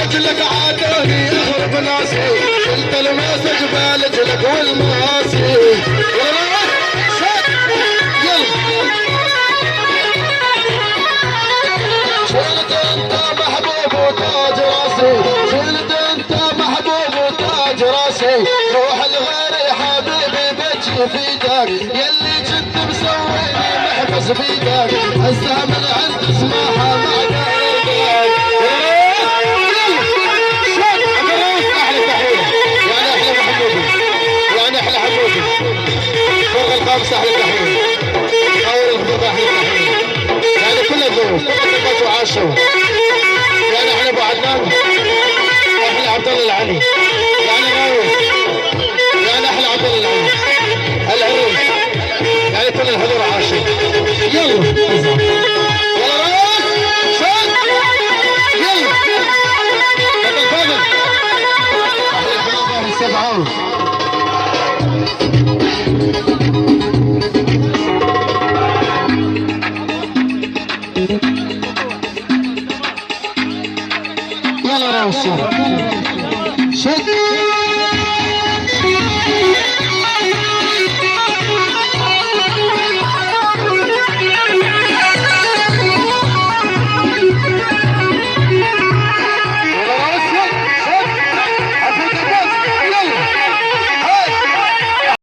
لجلك عادوني اهرب ناسي، شلت المسج بالجلك والماسي. شلت انت محبوب وتاج راسي، شلت انت محبوب وتاج راسي، روح الغير حبيبي بجي فيدك، يلي كنت مسويني محبس بيدك، هسه من عند اسمعها مع قلبك. احلى تحيه يعني احلى محمودي، يعني احلى حمودي فرق الخامس، احلى تحيه اول الخطوط، احلى تحيه يعني كل الظروف وعاشوا يعني احنا ابو عدنان، احنا عبد الله العلي.